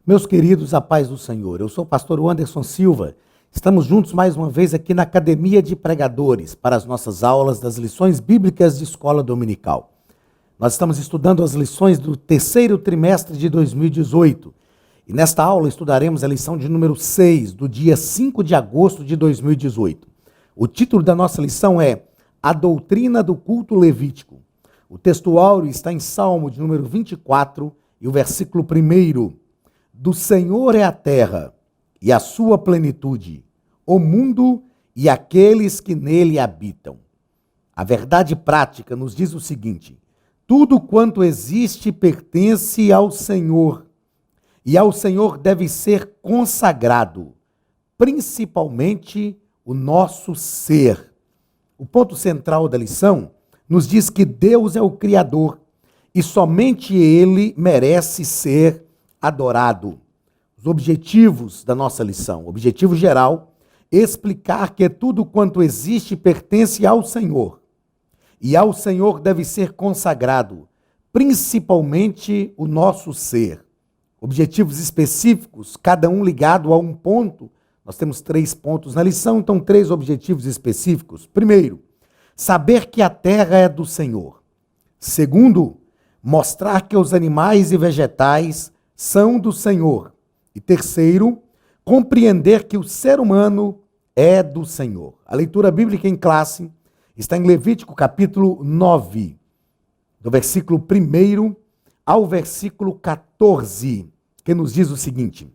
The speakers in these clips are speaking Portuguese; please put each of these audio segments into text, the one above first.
Meus queridos, a paz do Senhor. Eu sou o pastor Anderson Silva. Estamos juntos mais uma vez aqui na Academia de Pregadores para as nossas aulas das lições bíblicas de escola dominical. Nós estamos estudando as lições do terceiro trimestre de 2018. E nesta aula estudaremos a lição de número 6, do dia 5 de agosto de 2018. O título da nossa lição é A Doutrina do Culto Levítico. O texto áureo está em Salmo de número 24 e o versículo 1. Do Senhor é a terra e a sua plenitude, o mundo e aqueles que nele habitam. A verdade prática nos diz o seguinte: tudo quanto existe pertence ao Senhor, e ao Senhor deve ser consagrado, principalmente o nosso ser. O ponto central da lição nos diz que Deus é o Criador e somente Ele merece ser adorado. Os objetivos da nossa lição: objetivo geral, explicar que tudo quanto existe pertence ao Senhor, e ao Senhor deve ser consagrado, principalmente o nosso ser. Objetivos específicos, cada um ligado a um ponto. Nós temos 3 pontos na lição, então 3 objetivos específicos. Primeiro, saber que a terra é do Senhor. Segundo, mostrar que os animais e vegetais são do Senhor. E terceiro, compreender que o ser humano é do Senhor. A leitura bíblica em classe está em Levítico capítulo 9, do versículo 1 ao versículo 14, que nos diz o seguinte: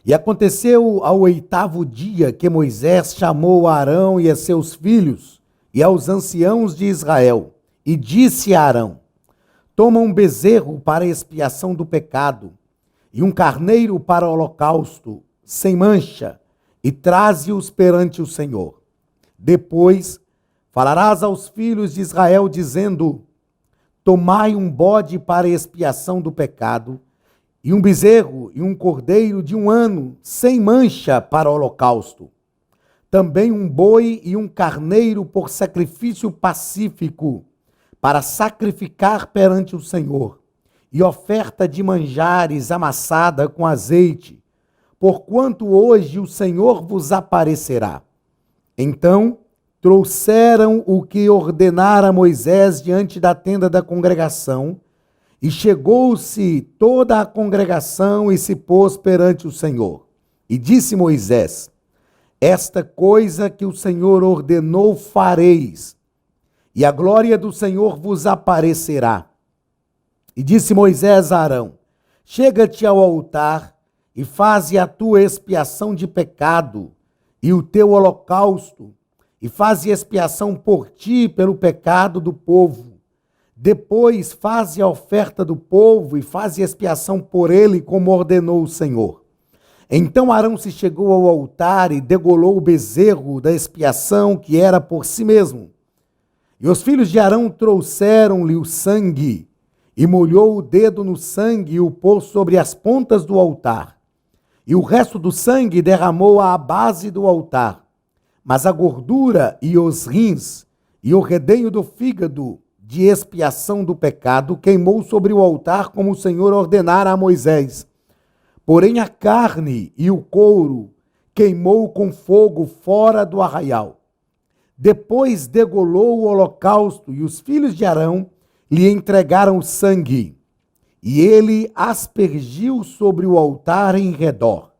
E aconteceu ao 8º dia que Moisés chamou Arão e a seus filhos e aos anciãos de Israel, e disse a Arão: Toma um bezerro para expiação do pecado, e um carneiro para holocausto, sem mancha, e traze-os perante o Senhor. Depois falarás aos filhos de Israel, dizendo: Tomai um bode para expiação do pecado, e um bezerro e um cordeiro de 1 ano, sem mancha, para holocausto. Também um boi e um carneiro por sacrifício pacífico, para sacrificar perante o Senhor, e oferta de manjares amassada com azeite, porquanto hoje o Senhor vos aparecerá. Então trouxeram o que ordenara Moisés diante da tenda da congregação, e chegou-se toda a congregação e se pôs perante o Senhor. E disse Moisés: Esta coisa que o Senhor ordenou fareis, e a glória do Senhor vos aparecerá. E disse Moisés a Arão: Chega-te ao altar e faze a tua expiação de pecado e o teu holocausto, e faze expiação por ti e pelo pecado do povo. Depois faze a oferta do povo e faze expiação por ele, como ordenou o Senhor. Então Arão se chegou ao altar e degolou o bezerro da expiação, que era por si mesmo. E os filhos de Arão trouxeram-lhe o sangue, e molhou o dedo no sangue e o pôs sobre as pontas do altar. E o resto do sangue derramou à base do altar. Mas a gordura e os rins e o redenho do fígado de expiação do pecado queimou sobre o altar, como o Senhor ordenara a Moisés. Porém a carne e o couro queimou com fogo fora do arraial. Depois degolou o holocausto, e os filhos de Arão lhe entregaram o sangue, e ele aspergiu sobre o altar em redor.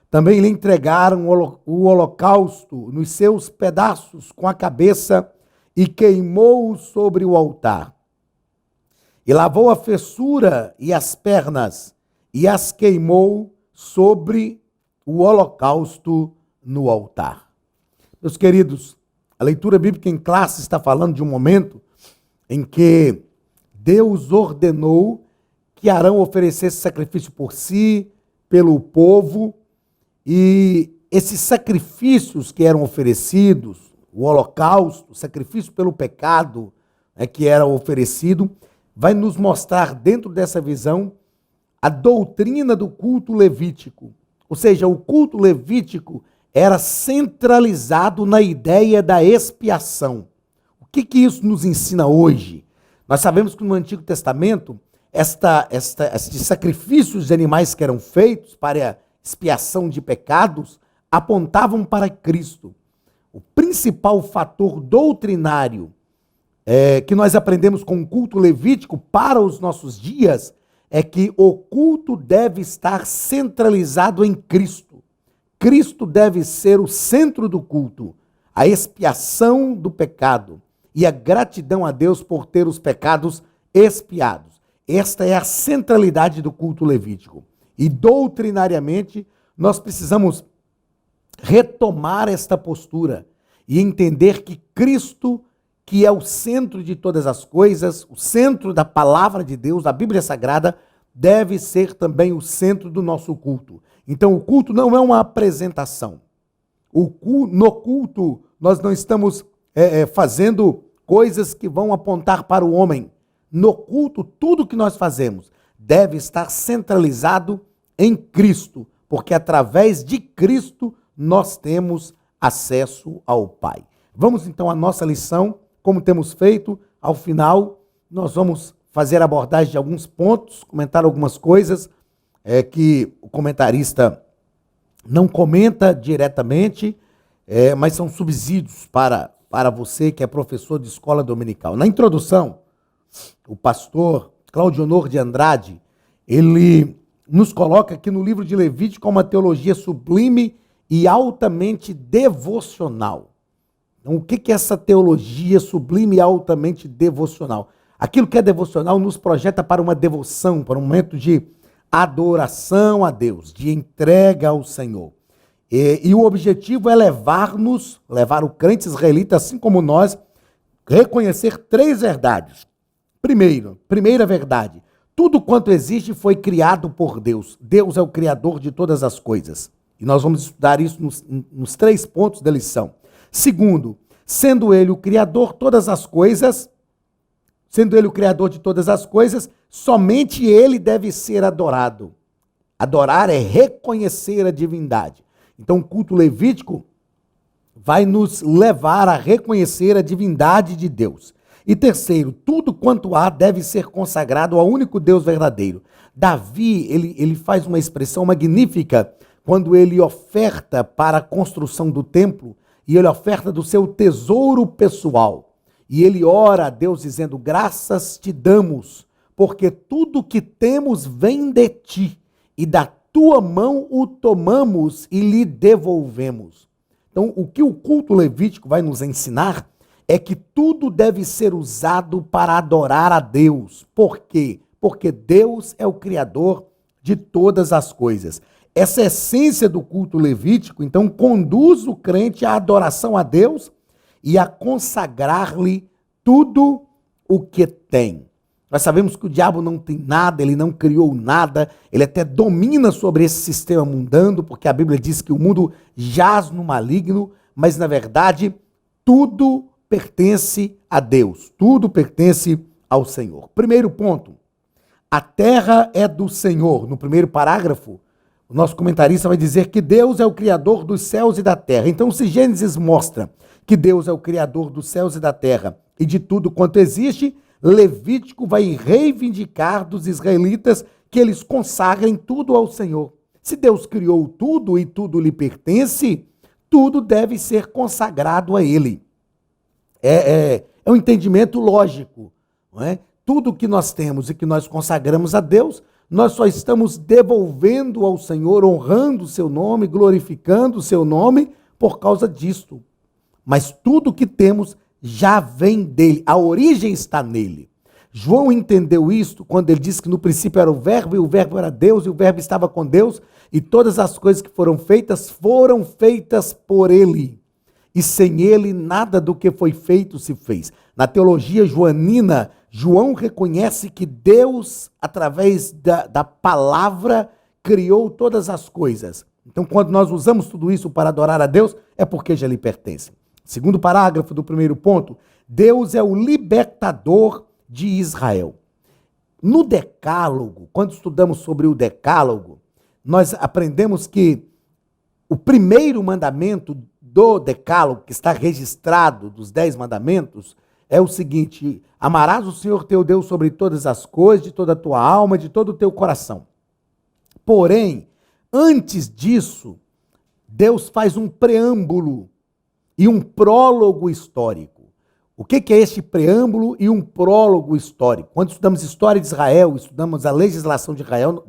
Também lhe entregaram o holocausto nos seus pedaços com a cabeça, e queimou-o sobre o altar. E lavou a fessura e as pernas, e as queimou sobre o holocausto no altar. Meus queridos, a leitura bíblica em classe está falando de um momento em que Deus ordenou que Arão oferecesse sacrifício por si, pelo povo, e esses sacrifícios que eram oferecidos, o holocausto, o sacrifício pelo pecado, que era oferecido, vai nos mostrar dentro dessa visão a doutrina do culto levítico. Ou seja, o culto levítico era centralizado na ideia da expiação. O que isso nos ensina hoje? Nós sabemos que no Antigo Testamento estes sacrifícios de animais que eram feitos para expiação de pecados apontavam para Cristo. O principal fator doutrinário que nós aprendemos com o culto levítico para os nossos dias é que o culto deve estar centralizado em Cristo. Cristo deve ser o centro do culto, a expiação do pecado e a gratidão a Deus por ter os pecados expiados. Esta é a centralidade do culto levítico. E doutrinariamente, nós precisamos retomar esta postura e entender que Cristo, que é o centro de todas as coisas, o centro da palavra de Deus, da Bíblia Sagrada, deve ser também o centro do nosso culto. Então, o culto não é uma apresentação. No culto, nós não estamos fazendo coisas que vão apontar para o homem. No culto, tudo que nós fazemos deve estar centralizado em Cristo, porque através de Cristo nós temos acesso ao Pai. Vamos então à nossa lição, como temos feito, ao final nós vamos fazer a abordagem de alguns pontos, comentar algumas coisas que o comentarista não comenta diretamente, mas são subsídios para você que é professor de escola dominical. Na introdução, o pastor Claudionor de Andrade, ele nos coloca aqui no livro de Levítico uma teologia sublime e altamente devocional. Então, o que é essa teologia sublime e altamente devocional? Aquilo que é devocional nos projeta para uma devoção, para um momento de adoração a Deus, de entrega ao Senhor. E o objetivo é levar o crente israelita, assim como nós, reconhecer três verdades. Primeira verdade, tudo quanto existe foi criado por Deus. Deus é o criador de todas as coisas. E nós vamos estudar isso nos 3 pontos da lição. Segundo, sendo ele o criador de todas as coisas, somente ele deve ser adorado. Adorar é reconhecer a divindade. Então, o culto levítico vai nos levar a reconhecer a divindade de Deus. E terceiro, tudo quanto há deve ser consagrado ao único Deus verdadeiro. Davi, ele faz uma expressão magnífica quando ele oferta para a construção do templo e ele oferta do seu tesouro pessoal. E ele ora a Deus dizendo, graças te damos, porque tudo que temos vem de ti, e da tua mão o tomamos e lhe devolvemos. Então, o que o culto levítico vai nos ensinar é que tudo deve ser usado para adorar a Deus. Por quê? Porque Deus é o criador de todas as coisas. Essa essência do culto levítico, então, conduz o crente à adoração a Deus e a consagrar-lhe tudo o que tem. Nós sabemos que o diabo não tem nada, ele não criou nada, ele até domina sobre esse sistema mundano, porque a Bíblia diz que o mundo jaz no maligno, mas na verdade tudo pertence a Deus, tudo pertence ao Senhor. Primeiro ponto, a terra é do Senhor. No primeiro parágrafo, o nosso comentarista vai dizer que Deus é o criador dos céus e da terra. Então, se Gênesis mostra que Deus é o criador dos céus e da terra e de tudo quanto existe, Levítico vai reivindicar dos israelitas que eles consagrem tudo ao Senhor. Se Deus criou tudo e tudo lhe pertence, tudo deve ser consagrado a Ele. É um entendimento lógico, não é? Tudo que nós temos e que nós consagramos a Deus, nós só estamos devolvendo ao Senhor, honrando o seu nome, glorificando o seu nome por causa disto. Mas tudo que temos já vem dele, a origem está nele. João entendeu isto quando ele disse que no princípio era o verbo, e o verbo era Deus, e o verbo estava com Deus, e todas as coisas que foram feitas por ele. E sem ele, nada do que foi feito se fez. Na teologia joanina, João reconhece que Deus, através da palavra, criou todas as coisas. Então, quando nós usamos tudo isso para adorar a Deus, é porque já lhe pertence. Segundo parágrafo do primeiro ponto, Deus é o libertador de Israel. No Decálogo, quando estudamos sobre o Decálogo, nós aprendemos que o primeiro mandamento do Decálogo, que está registrado dos 10 mandamentos, é o seguinte: amarás o Senhor teu Deus sobre todas as coisas, de toda a tua alma, de todo o teu coração. Porém, antes disso, Deus faz um preâmbulo e um prólogo histórico. O que é este preâmbulo e um prólogo histórico? Quando estudamos história de Israel, estudamos a legislação de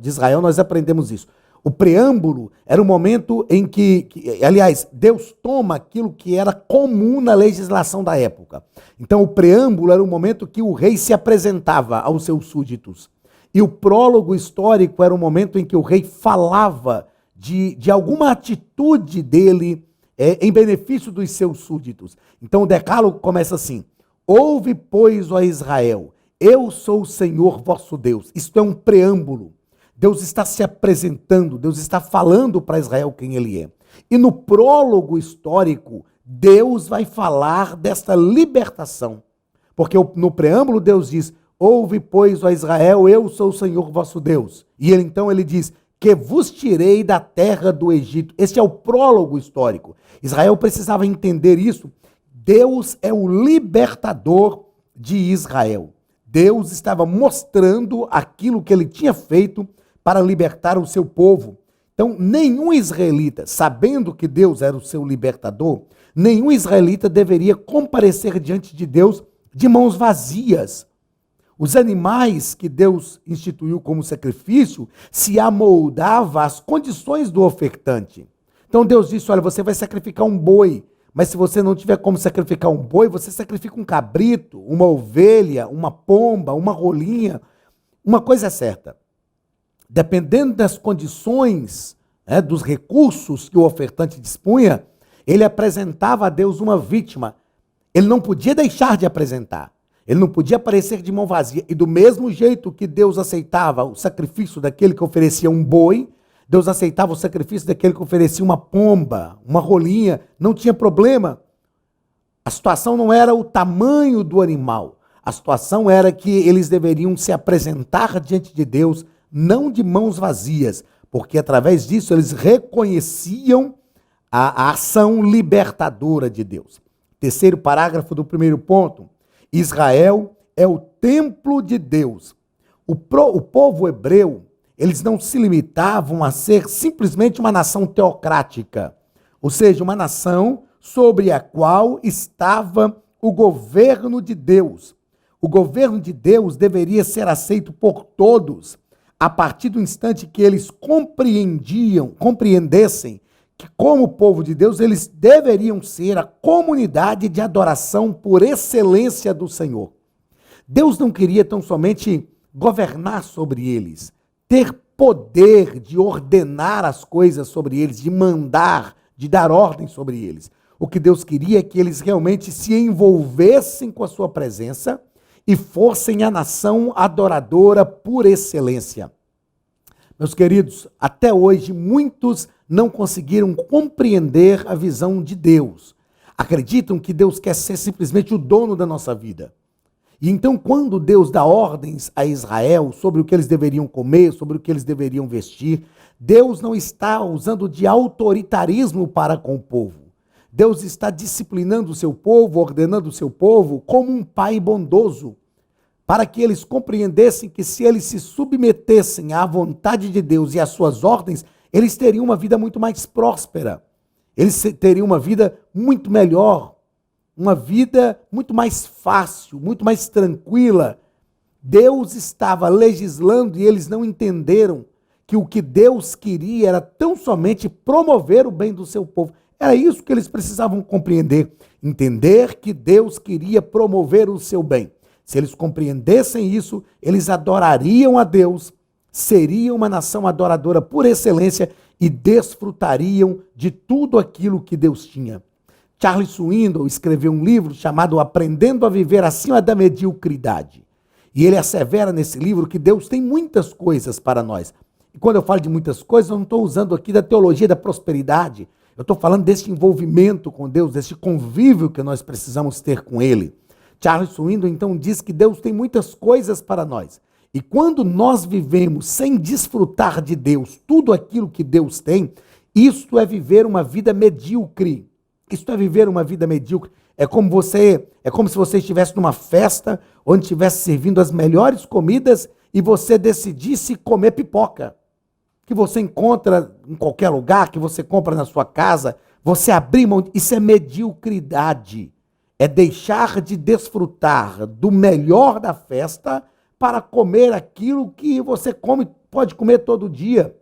Israel, nós aprendemos isso. O preâmbulo era o momento em que, aliás, Deus toma aquilo que era comum na legislação da época. Então, o preâmbulo era o momento que o rei se apresentava aos seus súditos. E o prólogo histórico era o momento em que o rei falava de alguma atitude dele em benefício dos seus súditos. Então o decálogo começa assim: ouve, pois, ó Israel, eu sou o Senhor vosso Deus. Isto é um preâmbulo. Deus está se apresentando, Deus está falando para Israel quem ele é. E no prólogo histórico, Deus vai falar desta libertação. Porque no preâmbulo Deus diz: ouve, pois, ó Israel, eu sou o Senhor vosso Deus. E então ele diz: que vos tirei da terra do Egito. Este é o prólogo histórico. Israel precisava entender isso. Deus é o libertador de Israel. Deus estava mostrando aquilo que ele tinha feito para libertar o seu povo. Então, nenhum israelita, sabendo que Deus era o seu libertador, nenhum israelita deveria comparecer diante de Deus de mãos vazias. Os animais que Deus instituiu como sacrifício se amoldava às condições do ofertante. Então Deus disse: olha, você vai sacrificar um boi, mas se você não tiver como sacrificar um boi, você sacrifica um cabrito, uma ovelha, uma pomba, uma rolinha. Uma coisa é certa: dependendo das condições, dos recursos que o ofertante dispunha, ele apresentava a Deus uma vítima. Ele não podia deixar de apresentar. Ele não podia aparecer de mão vazia. E do mesmo jeito que Deus aceitava o sacrifício daquele que oferecia um boi, Deus aceitava o sacrifício daquele que oferecia uma pomba, uma rolinha. Não tinha problema. A situação não era o tamanho do animal. A situação era que eles deveriam se apresentar diante de Deus, não de mãos vazias, porque através disso eles reconheciam a ação libertadora de Deus. Terceiro parágrafo do primeiro ponto: Israel é o templo de Deus. O povo hebreu, eles não se limitavam a ser simplesmente uma nação teocrática, ou seja, uma nação sobre a qual estava o governo de Deus. O governo de Deus deveria ser aceito por todos, a partir do instante que eles compreendessem que, como povo de Deus, eles deveriam ser a comunidade de adoração por excelência do Senhor. Deus não queria tão somente governar sobre eles, ter poder de ordenar as coisas sobre eles, de mandar, de dar ordem sobre eles. O que Deus queria é que eles realmente se envolvessem com a sua presença e fossem a nação adoradora por excelência. Meus queridos, até hoje muitos não conseguiram compreender a visão de Deus. Acreditam que Deus quer ser simplesmente o dono da nossa vida. E então, quando Deus dá ordens a Israel sobre o que eles deveriam comer, sobre o que eles deveriam vestir, Deus não está usando de autoritarismo para com o povo. Deus está disciplinando o seu povo, ordenando o seu povo como um pai bondoso, para que eles compreendessem que se eles se submetessem à vontade de Deus e às suas ordens, eles teriam uma vida muito mais próspera, eles teriam uma vida muito melhor, uma vida muito mais fácil, muito mais tranquila. Deus estava legislando e eles não entenderam que o que Deus queria era tão somente promover o bem do seu povo. Era isso que eles precisavam compreender, entender que Deus queria promover o seu bem. Se eles compreendessem isso, eles adorariam a Deus, seriam uma nação adoradora por excelência e desfrutariam de tudo aquilo que Deus tinha. Charles Swindoll escreveu um livro chamado Aprendendo a Viver Acima da Mediocridade. E ele assevera nesse livro que Deus tem muitas coisas para nós. E quando eu falo de muitas coisas, eu não estou usando aqui da teologia da prosperidade. Eu estou falando desse envolvimento com Deus, desse convívio que nós precisamos ter com Ele. Charles Swindoll, então, diz que Deus tem muitas coisas para nós. E quando nós vivemos sem desfrutar de Deus, tudo aquilo que Deus tem, isto é viver uma vida medíocre. Isto é viver uma vida medíocre. É como se você estivesse numa festa onde estivesse servindo as melhores comidas e você decidisse comer pipoca, que você encontra em qualquer lugar, que você compra na sua casa. Você abrir mão, isso é mediocridade. É deixar de desfrutar do melhor da festa para comer aquilo que você pode comer todo dia.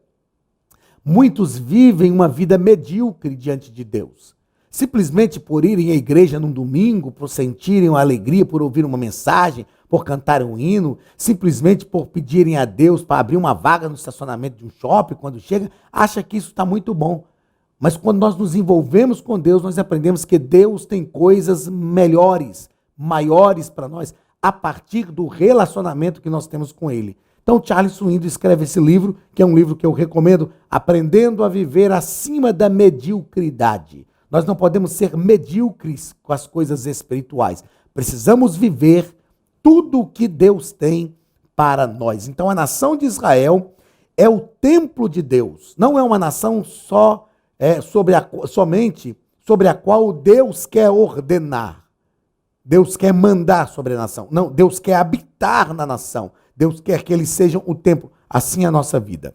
Muitos vivem uma vida medíocre diante de Deus. Simplesmente por irem à igreja num domingo, por sentirem uma alegria, por ouvir uma mensagem, por cantarem um hino, simplesmente por pedirem a Deus para abrir uma vaga no estacionamento de um shopping, quando chega, acha que isso está muito bom. Mas quando nós nos envolvemos com Deus, nós aprendemos que Deus tem coisas melhores, maiores para nós, a partir do relacionamento que nós temos com Ele. Então, Charles Swindoll escreve esse livro, que é um livro que eu recomendo, Aprendendo a Viver Acima da Mediocridade. Nós não podemos ser medíocres com as coisas espirituais. Precisamos viver tudo o que Deus tem para nós. Então, a nação de Israel é o templo de Deus. Não é uma nação somente sobre a qual Deus quer ordenar. Deus quer mandar sobre a nação. Não, Deus quer habitar na nação. Deus quer que eles sejam o templo. Assim é a nossa vida.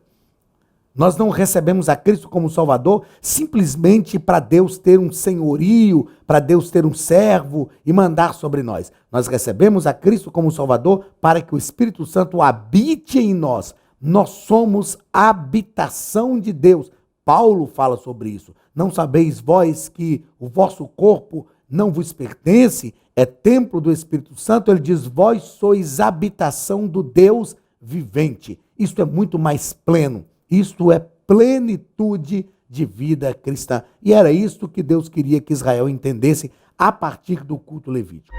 Nós não recebemos a Cristo como Salvador simplesmente para Deus ter um senhorio, para Deus ter um servo e mandar sobre nós. Nós recebemos a Cristo como Salvador para que o Espírito Santo habite em nós. Nós somos a habitação de Deus. Paulo fala sobre isso. Não sabeis vós que o vosso corpo não vos pertence, é templo do Espírito Santo? Ele diz, vós sois habitação do Deus vivente. Isto é muito mais pleno. Isto é plenitude de vida cristã. E era isto que Deus queria que Israel entendesse a partir do culto levítico.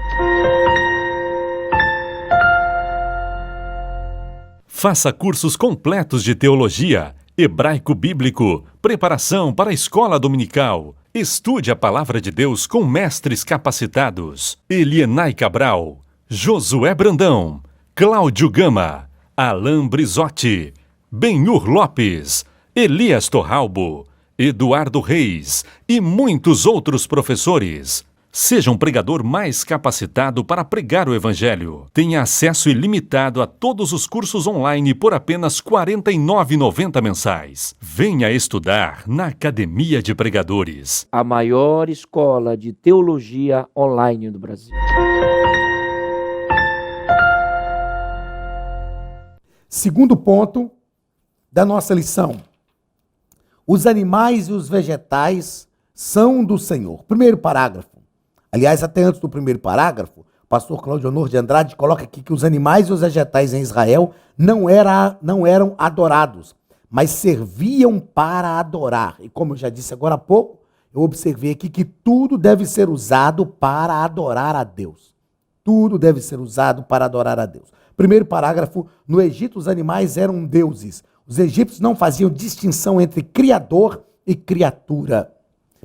Faça cursos completos de teologia, hebraico bíblico, preparação para a escola dominical. Estude a palavra de Deus com mestres capacitados. Elienay Cabral, Josué Brandão, Cláudio Gama, Alain Brizotti, Benhur Lopes, Elias Torralbo, Eduardo Reis e muitos outros professores. Seja um pregador mais capacitado para pregar o Evangelho. Tenha acesso ilimitado a todos os cursos online por apenas R$ 49,90 mensais. Venha estudar na Academia de Pregadores. A maior escola de teologia online do Brasil. Segundo ponto da nossa lição. Os animais e os vegetais são do Senhor. Primeiro parágrafo. Aliás, até antes do primeiro parágrafo, o pastor Cláudio Honor de Andrade coloca aqui que os animais e os vegetais em Israel não eram adorados, mas serviam para adorar. E como eu já disse agora há pouco, eu observei aqui que tudo deve ser usado para adorar a Deus. Tudo deve ser usado para adorar a Deus. Primeiro parágrafo, no Egito os animais eram deuses. Os egípcios não faziam distinção entre criador e criatura.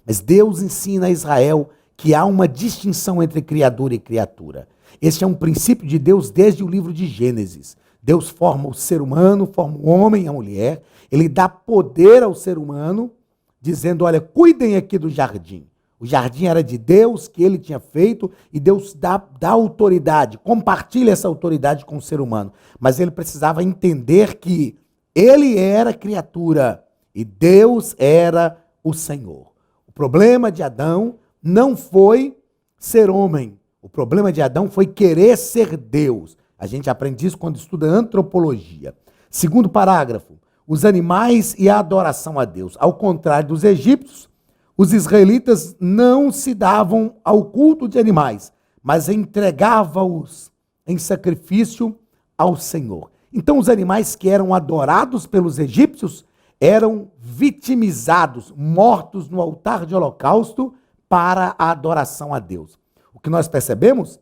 Mas Deus ensina a Israel que há uma distinção entre criador e criatura. Este é um princípio de Deus desde o livro de Gênesis. Deus forma o ser humano, forma o homem e a mulher. Ele dá poder ao ser humano, dizendo, olha, cuidem aqui do jardim. O jardim era de Deus, que ele tinha feito, e Deus dá autoridade, compartilha essa autoridade com o ser humano. Mas ele precisava entender que ele era criatura e Deus era o Senhor. O problema de Adão não foi ser homem. O problema de Adão foi querer ser Deus. A gente aprende isso quando estuda antropologia. Segundo parágrafo, os animais e a adoração a Deus. Ao contrário dos egípcios, os israelitas não se davam ao culto de animais, mas entregavam-os em sacrifício ao Senhor. Então os animais que eram adorados pelos egípcios eram vitimizados, mortos no altar de holocausto, para a adoração a Deus. O que nós percebemos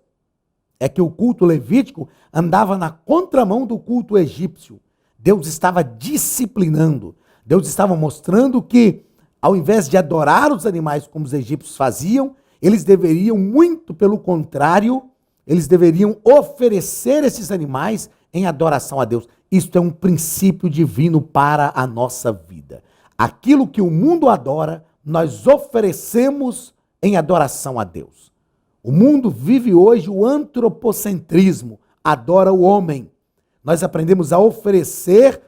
é que o culto levítico andava na contramão do culto egípcio. Deus estava disciplinando, Deus estava mostrando que, ao invés de adorar os animais como os egípcios faziam, eles deveriam, muito pelo contrário, eles deveriam oferecer esses animais em adoração a Deus. Isto é um princípio divino para a nossa vida. Aquilo que o mundo adora, nós oferecemos em adoração a Deus. O mundo vive hoje o antropocentrismo, adora o homem. Nós aprendemos a oferecer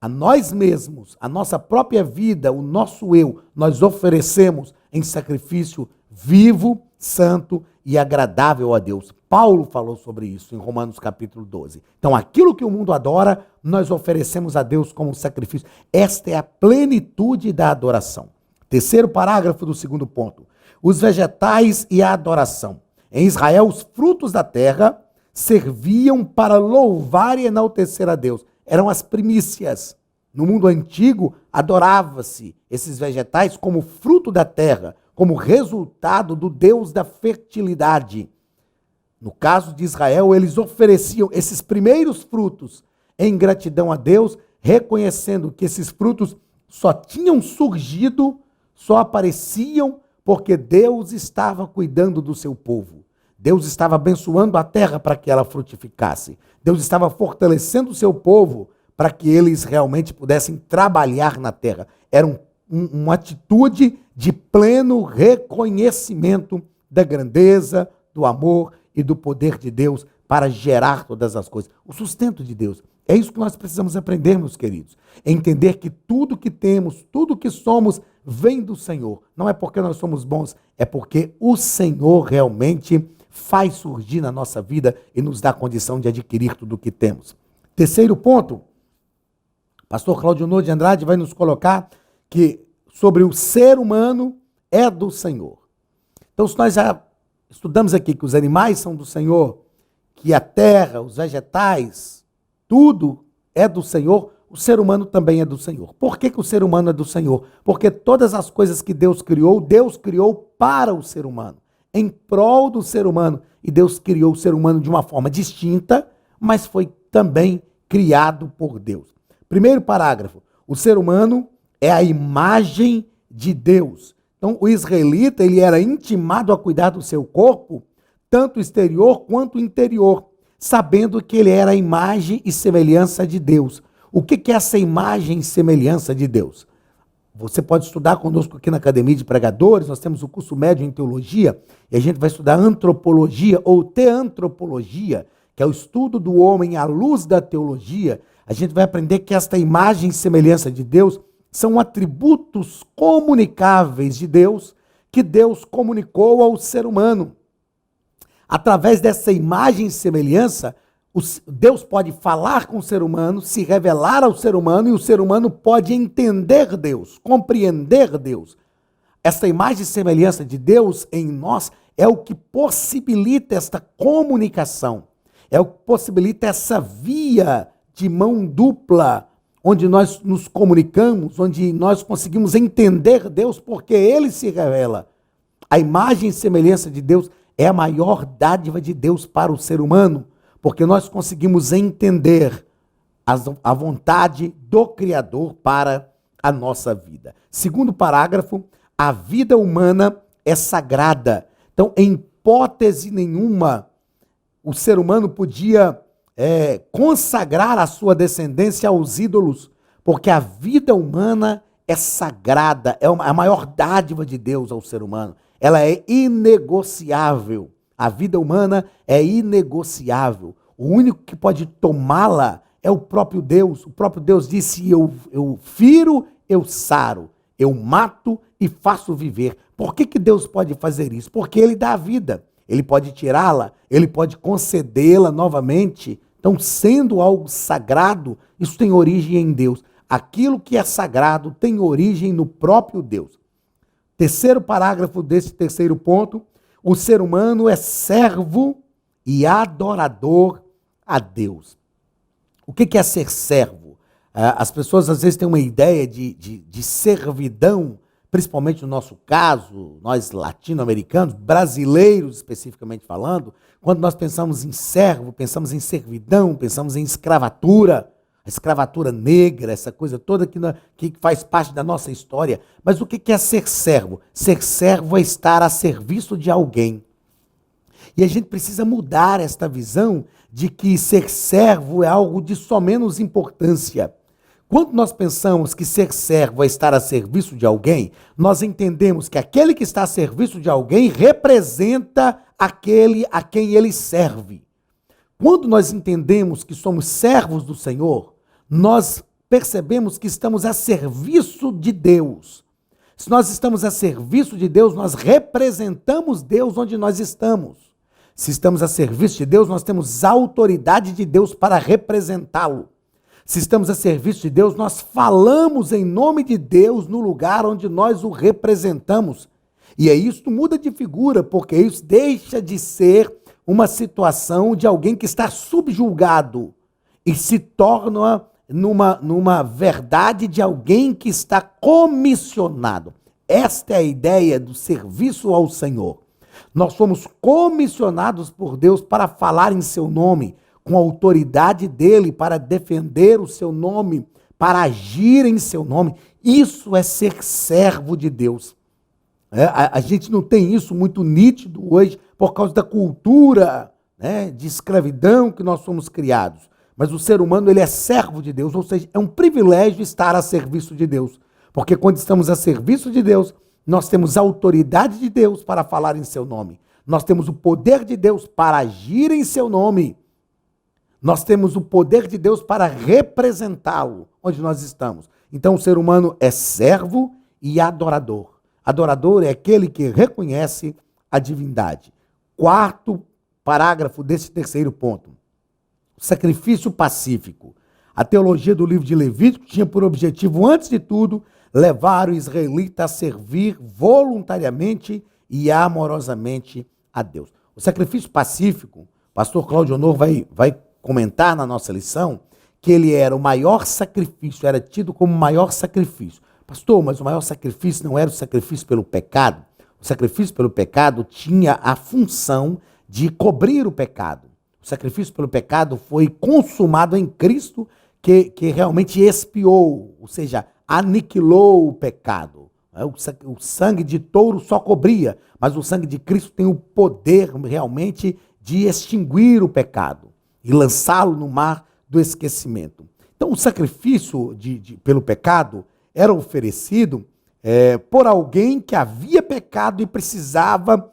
a nós mesmos, a nossa própria vida, o nosso eu, nós oferecemos em sacrifício vivo, santo e agradável a Deus. Paulo falou sobre isso em Romanos capítulo 12. Então, aquilo que o mundo adora, nós oferecemos a Deus como sacrifício. Esta é a plenitude da adoração. Terceiro parágrafo do segundo ponto. Os vegetais e a adoração. Em Israel, os frutos da terra serviam para louvar e enaltecer a Deus. Eram as primícias. No mundo antigo, adorava-se esses vegetais como fruto da terra, como resultado do Deus da fertilidade. No caso de Israel, eles ofereciam esses primeiros frutos em gratidão a Deus, reconhecendo que esses frutos só tinham surgido, só apareciam porque Deus estava cuidando do seu povo. Deus estava abençoando a terra para que ela frutificasse. Deus estava fortalecendo o seu povo para que eles realmente pudessem trabalhar na terra. Era uma atitude de pleno reconhecimento da grandeza, do amor e do poder de Deus para gerar todas as coisas. O sustento de Deus. É isso que nós precisamos aprender, meus queridos. Entender que tudo que temos, tudo que somos, vem do Senhor. Não é porque nós somos bons, é porque o Senhor realmente faz surgir na nossa vida e nos dá condição de adquirir tudo o que temos. Terceiro ponto, pastor Cláudio Novo de Andrade vai nos colocar que sobre o ser humano é do Senhor. Então, se nós já estudamos aqui que os animais são do Senhor, que a terra, os vegetais, tudo é do Senhor, o ser humano também é do Senhor. Por que o ser humano é do Senhor? Porque todas as coisas que Deus criou para o ser humano, em prol do ser humano. E Deus criou o ser humano de uma forma distinta, mas foi também criado por Deus. Primeiro parágrafo, o ser humano é a imagem de Deus. Então, o israelita, ele era intimado a cuidar do seu corpo, tanto exterior quanto interior, sabendo que ele era a imagem e semelhança de Deus. O que é essa imagem e semelhança de Deus? Você pode estudar conosco aqui na Academia de Pregadores, nós temos o curso médio em teologia, e a gente vai estudar antropologia ou teantropologia, que é o estudo do homem à luz da teologia. A gente vai aprender que esta imagem e semelhança de Deus são atributos comunicáveis de Deus, que Deus comunicou ao ser humano. Através dessa imagem e semelhança, Deus pode falar com o ser humano, se revelar ao ser humano, e o ser humano pode entender Deus, compreender Deus. Essa imagem e semelhança de Deus em nós é o que possibilita esta comunicação, é o que possibilita essa via de mão dupla, onde nós nos comunicamos, onde nós conseguimos entender Deus, porque Ele se revela. A imagem e semelhança de Deus é a maior dádiva de Deus para o ser humano, porque nós conseguimos entender a vontade do Criador para a nossa vida. Segundo parágrafo, a vida humana é sagrada. Então, em hipótese nenhuma, o ser humano podia consagrar a sua descendência aos ídolos, porque a vida humana é sagrada, é a maior dádiva de Deus ao ser humano. Ela é inegociável. A vida humana é inegociável. O único que pode tomá-la é o próprio Deus. O próprio Deus disse: eu firo, eu saro, eu mato e faço viver. Por que Deus pode fazer isso? Porque Ele dá a vida. Ele pode tirá-la, Ele pode concedê-la novamente. Então, sendo algo sagrado, isso tem origem em Deus. Aquilo que é sagrado tem origem no próprio Deus. Terceiro parágrafo desse terceiro ponto, o ser humano é servo e adorador a Deus. O que é ser servo? As pessoas às vezes têm uma ideia de servidão, principalmente no nosso caso, nós latino-americanos, brasileiros especificamente falando, quando nós pensamos em servo, pensamos em servidão, pensamos em escravatura, a escravatura negra, essa coisa toda que faz parte da nossa história. Mas o que é ser servo? Ser servo é estar a serviço de alguém. E a gente precisa mudar esta visão de que ser servo é algo de só menos importância. Quando nós pensamos que ser servo é estar a serviço de alguém, nós entendemos que aquele que está a serviço de alguém representa aquele a quem ele serve. Quando nós entendemos que somos servos do Senhor, nós percebemos que estamos a serviço de Deus. Se nós estamos a serviço de Deus, nós representamos Deus onde nós estamos. Se estamos a serviço de Deus, nós temos a autoridade de Deus para representá-lo. Se estamos a serviço de Deus, nós falamos em nome de Deus no lugar onde nós o representamos. E aí isso muda de figura, porque isso deixa de ser uma situação de alguém que está subjulgado e se torna numa verdade de alguém que está comissionado. Esta é a ideia do serviço ao Senhor. Nós somos comissionados por Deus para falar em seu nome, com a autoridade dele, para defender o seu nome, para agir em seu nome. Isso é ser servo de Deus. A gente não tem isso muito nítido hoje por causa da cultura, né, de escravidão que nós somos criados. Mas o ser humano, ele é servo de Deus, ou seja, é um privilégio estar a serviço de Deus. Porque quando estamos a serviço de Deus, nós temos a autoridade de Deus para falar em seu nome. Nós temos o poder de Deus para agir em seu nome. Nós temos o poder de Deus para representá-lo onde nós estamos. Então o ser humano é servo e adorador. Adorador é aquele que reconhece a divindade. Quarto parágrafo desse terceiro ponto. O sacrifício pacífico. A teologia do livro de Levítico tinha por objetivo, antes de tudo, levar o israelita a servir voluntariamente e amorosamente a Deus. O sacrifício pacífico, o pastor Cláudio Honor vai comentar na nossa lição, que ele era o maior sacrifício, era tido como o maior sacrifício. Pastor, mas o maior sacrifício não era o sacrifício pelo pecado? O sacrifício pelo pecado tinha a função de cobrir o pecado. O sacrifício pelo pecado foi consumado em Cristo, que realmente expiou, ou seja, aniquilou o pecado. O sangue de touro só cobria, mas o sangue de Cristo tem o poder realmente de extinguir o pecado e lançá-lo no mar do esquecimento. Então, o sacrifício pelo pecado era oferecido por alguém que havia pecado e precisava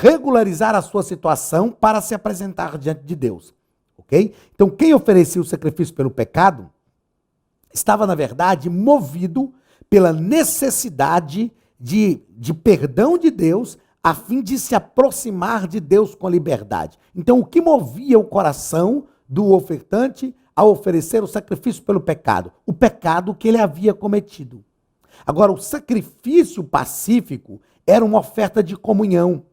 regularizar a sua situação para se apresentar diante de Deus. Okay? Então, quem oferecia o sacrifício pelo pecado estava, na verdade, movido pela necessidade de perdão de Deus, a fim de se aproximar de Deus com liberdade. Então, o que movia o coração do ofertante a oferecer o sacrifício pelo pecado? O pecado que ele havia cometido. Agora, o sacrifício pacífico era uma oferta de comunhão.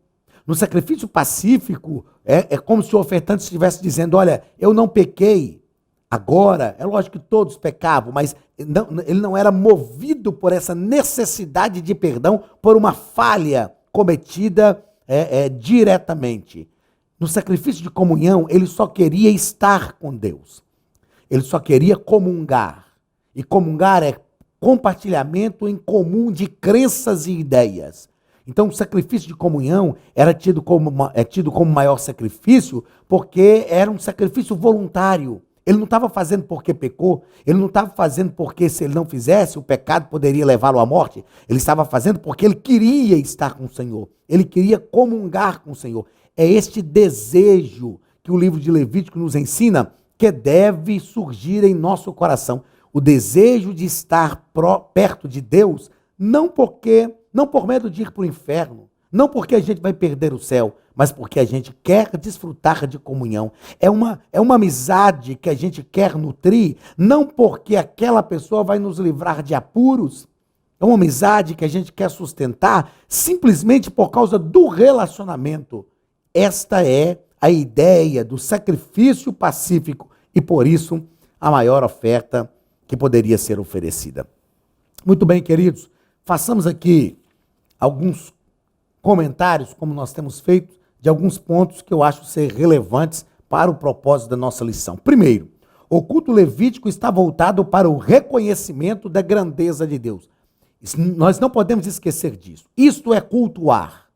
No sacrifício pacífico, é como se o ofertante estivesse dizendo, olha, eu não pequei agora, é lógico que todos pecavam, mas ele não era movido por essa necessidade de perdão, por uma falha cometida diretamente. No sacrifício de comunhão, ele só queria estar com Deus. Ele só queria comungar. E comungar é compartilhamento em comum de crenças e ideias. Então, o sacrifício de comunhão é tido como maior sacrifício porque era um sacrifício voluntário. Ele não estava fazendo porque pecou, ele não estava fazendo porque, se ele não fizesse, o pecado poderia levá-lo à morte. Ele estava fazendo porque ele queria estar com o Senhor, ele queria comungar com o Senhor. É este desejo que o livro de Levítico nos ensina que deve surgir em nosso coração. O desejo de estar perto de Deus, não por medo de ir para o inferno, não porque a gente vai perder o céu, mas porque a gente quer desfrutar de comunhão. É uma amizade que a gente quer nutrir, não porque aquela pessoa vai nos livrar de apuros. É uma amizade que a gente quer sustentar simplesmente por causa do relacionamento. Esta é a ideia do sacrifício pacífico e, por isso, a maior oferta que poderia ser oferecida. Muito bem, queridos, façamos aqui alguns comentários, como nós temos feito, de alguns pontos que eu acho ser relevantes para o propósito da nossa lição. Primeiro, o culto levítico está voltado para o reconhecimento da grandeza de Deus. Nós não podemos esquecer disso. Isto é cultuar.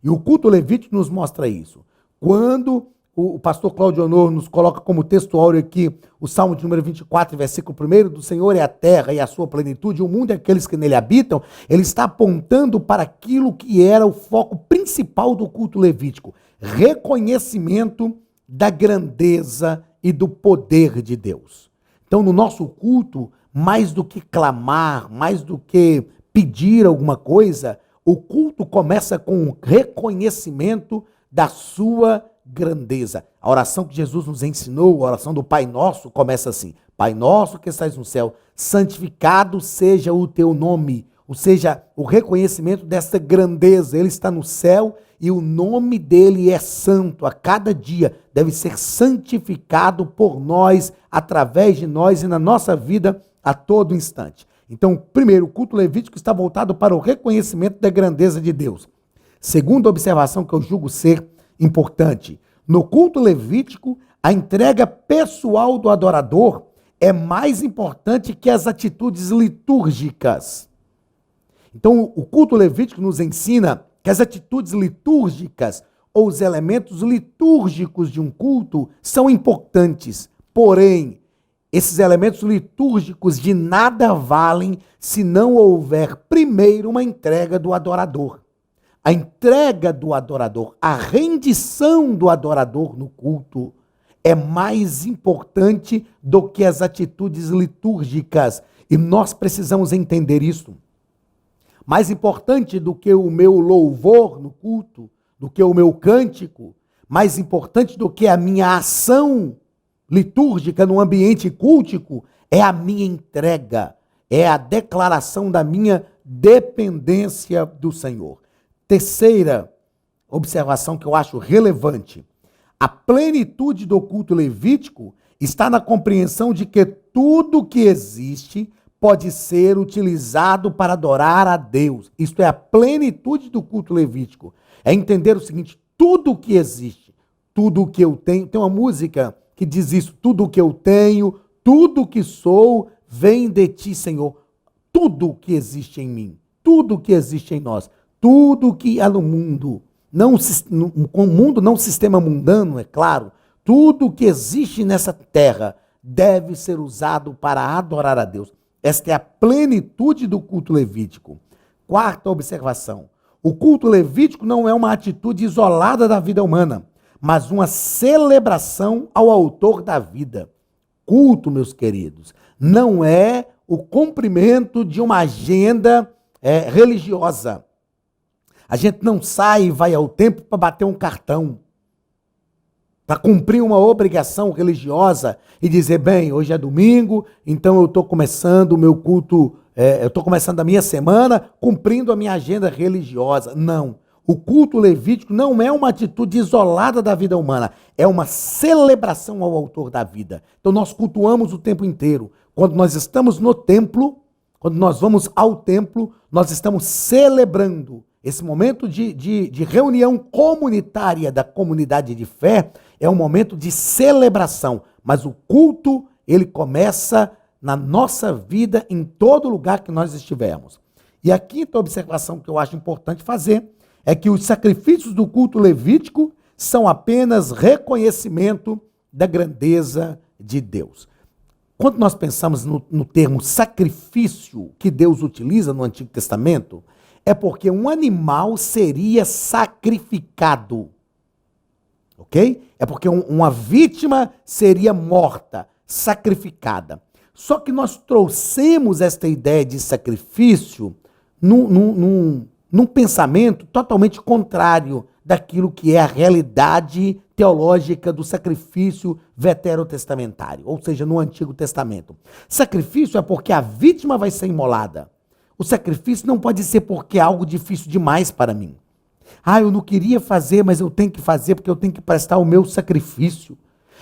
E o culto levítico nos mostra isso. Quando o pastor Cláudio Honor nos coloca como texto áureo aqui o Salmo de número 24, versículo 1, do Senhor é a terra e a sua plenitude, o mundo e aqueles que nele habitam, ele está apontando para aquilo que era o foco principal do culto levítico, reconhecimento da grandeza e do poder de Deus. Então, no nosso culto, mais do que clamar, mais do que pedir alguma coisa, o culto começa com o reconhecimento da sua grandeza. A oração que Jesus nos ensinou, a oração do Pai Nosso, começa assim: Pai Nosso que estás no céu, santificado seja o teu nome. Ou seja, o reconhecimento dessa grandeza. Ele está no céu e o nome dele é santo. A cada dia deve ser santificado por nós, através de nós e na nossa vida a todo instante. Então, primeiro, o culto levítico está voltado para o reconhecimento da grandeza de Deus. Segunda observação que eu julgo ser importante: no culto levítico, a entrega pessoal do adorador é mais importante que as atitudes litúrgicas. Então, o culto levítico nos ensina que as atitudes litúrgicas ou os elementos litúrgicos de um culto são importantes. Porém, esses elementos litúrgicos de nada valem se não houver primeiro uma entrega do adorador. A entrega do adorador, a rendição do adorador no culto é mais importante do que as atitudes litúrgicas. E nós precisamos entender isso. Mais importante do que o meu louvor no culto, do que o meu cântico, mais importante do que a minha ação litúrgica no ambiente cultico, é a minha entrega, é a declaração da minha dependência do Senhor. Terceira observação que eu acho relevante: a plenitude do culto levítico está na compreensão de que tudo que existe pode ser utilizado para adorar a Deus. Isto é a plenitude do culto levítico. É entender o seguinte: tudo o que existe, tudo o que eu tenho, tem uma música que diz isso: tudo o que eu tenho, tudo o que sou, vem de ti, Senhor. Tudo o que existe em mim, tudo o que existe em nós, tudo o que há no mundo, com o mundo não sistema mundano, é claro, tudo o que existe nessa terra deve ser usado para adorar a Deus. Esta é a plenitude do culto levítico. Quarta observação: o culto levítico não é uma atitude isolada da vida humana, mas uma celebração ao autor da vida. Culto, meus queridos, não é o cumprimento de uma agenda religiosa. A gente não sai e vai ao templo para bater um cartão, para cumprir uma obrigação religiosa e dizer: bem, hoje é domingo, então eu estou começando o meu culto, eu estou começando a minha semana cumprindo a minha agenda religiosa. Não. O culto levítico não é uma atitude isolada da vida humana, é uma celebração ao autor da vida. Então nós cultuamos o tempo inteiro. Quando nós estamos no templo, quando nós vamos ao templo, nós estamos celebrando. Esse momento de reunião comunitária da comunidade de fé é um momento de celebração. Mas o culto, ele começa na nossa vida, em todo lugar que nós estivermos. E a quinta observação que eu acho importante fazer é que os sacrifícios do culto levítico são apenas reconhecimento da grandeza de Deus. Quando nós pensamos no termo sacrifício que Deus utiliza no Antigo Testamento, é porque um animal seria sacrificado, ok? É porque uma vítima seria morta, sacrificada. Só que nós trouxemos esta ideia de sacrifício num pensamento totalmente contrário daquilo que é a realidade teológica do sacrifício veterotestamentário, ou seja, no Antigo Testamento. Sacrifício é porque a vítima vai ser imolada. O sacrifício não pode ser porque é algo difícil demais para mim. Eu não queria fazer, mas eu tenho que fazer porque eu tenho que prestar o meu sacrifício.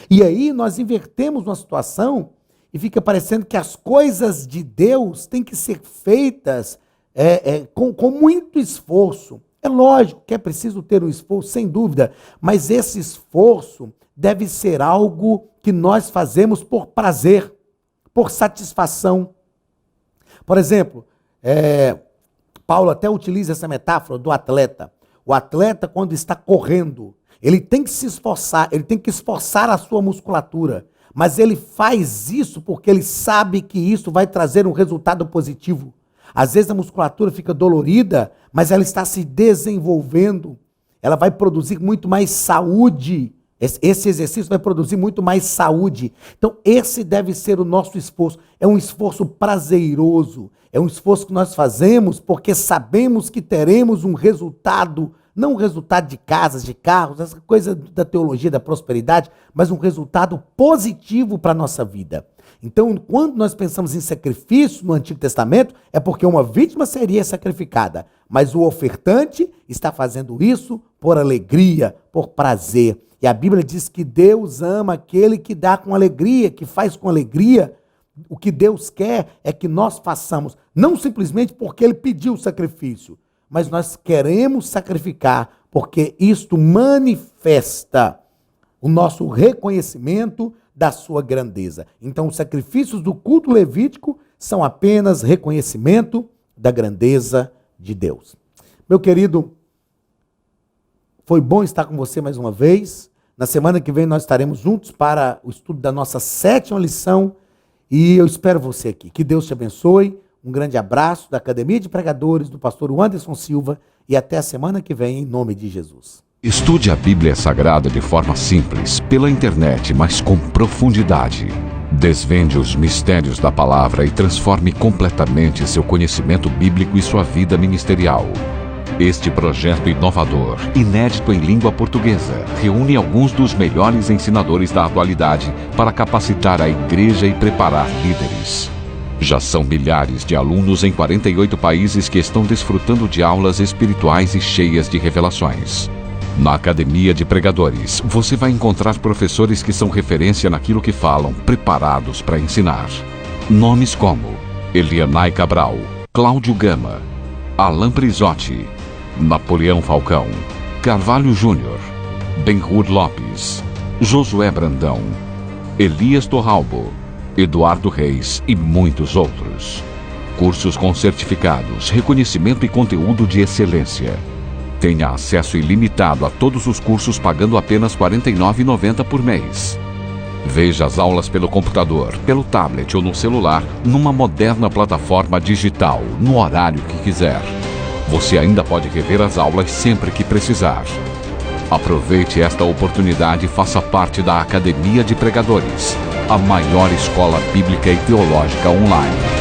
E aí nós invertemos uma situação e fica parecendo que as coisas de Deus têm que ser feitas com muito esforço. É lógico que é preciso ter um esforço, sem dúvida, mas esse esforço deve ser algo que nós fazemos por prazer, por satisfação. Por exemplo, Paulo até utiliza essa metáfora do atleta. O atleta, quando está correndo, Ele tem que se esforçar, ele tem que esforçar a sua musculatura. Mas ele faz isso porque ele sabe que isso vai trazer um resultado positivo. Às vezes a musculatura fica dolorida, mas ela está se desenvolvendo. Ela vai produzir muito mais saúde. Esse exercício vai produzir muito mais saúde. Então, esse deve ser o nosso esforço. É um esforço prazeroso. É um esforço que nós fazemos porque sabemos que teremos um resultado, não um resultado de casas, de carros, essa coisa da teologia da prosperidade, mas um resultado positivo para a nossa vida. Então, quando nós pensamos em sacrifício no Antigo Testamento, é porque uma vítima seria sacrificada, mas o ofertante está fazendo isso por alegria, por prazer. E a Bíblia diz que Deus ama aquele que dá com alegria, que faz com alegria. O que Deus quer é que nós façamos, não simplesmente porque Ele pediu o sacrifício, mas nós queremos sacrificar, porque isto manifesta o nosso reconhecimento da sua grandeza. Então, os sacrifícios do culto levítico são apenas reconhecimento da grandeza de Deus. Meu querido, foi bom estar com você mais uma vez. Na semana que vem nós estaremos juntos para o estudo da nossa 7ª lição e eu espero você aqui. Que Deus te abençoe. Um grande abraço da Academia de Pregadores, do pastor Anderson Silva e até a semana que vem, em nome de Jesus. Estude a Bíblia Sagrada de forma simples, pela internet, mas com profundidade. Desvende os mistérios da palavra e transforme completamente seu conhecimento bíblico e sua vida ministerial. Este projeto inovador, inédito em língua portuguesa, reúne alguns dos melhores ensinadores da atualidade para capacitar a igreja e preparar líderes. Já são milhares de alunos em 48 países que estão desfrutando de aulas espirituais e cheias de revelações. Na Academia de Pregadores, você vai encontrar professores que são referência naquilo que falam, preparados para ensinar. Nomes como Elianai Cabral, Cláudio Gama, Alan Prisotti, Napoleão Falcão, Carvalho Júnior, Benhur Lopes, Josué Brandão, Elias Torralbo, Eduardo Reis e muitos outros. Cursos com certificados, reconhecimento e conteúdo de excelência. Tenha acesso ilimitado a todos os cursos pagando apenas R$ 49,90 por mês. Veja as aulas pelo computador, pelo tablet ou no celular, numa moderna plataforma digital, no horário que quiser. Você ainda pode rever as aulas sempre que precisar. Aproveite esta oportunidade e faça parte da Academia de Pregadores, a maior escola bíblica e teológica online.